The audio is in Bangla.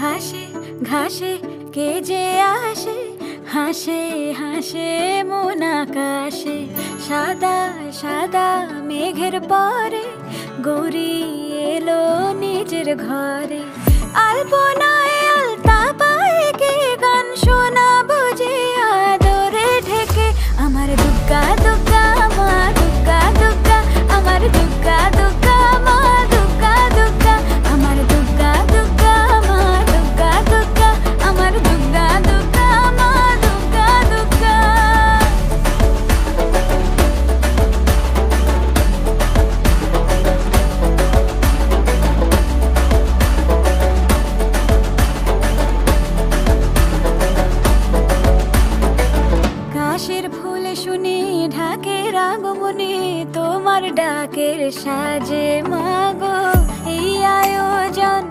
ঘাসে ঘাসে কে যে আসে, হাসে হাসে মন আকাশে। সাদা সাদা মেঘের পরে গৌরী এলো নিজের ঘরে। আলপনায় আলতা পায়ে কে গান শোনাবো যে আদরে ঢেকে। আমার দুগ্গা দুগ্গা মা দুগ্গা দুগ্গা, আমার দুগ্গা দুগ্গা মা দুগ্গা দুগ্গা, আমার দুগ্গা দুগ্গা মা দুগ্গা দুগ্গা, আমার দুগ্গা দুগ্গা মা দুগ্গা দুগ্গা। কাশের ফুলে শুনি ঢাকের আগমনে, তোমার ডাকের সাজে মা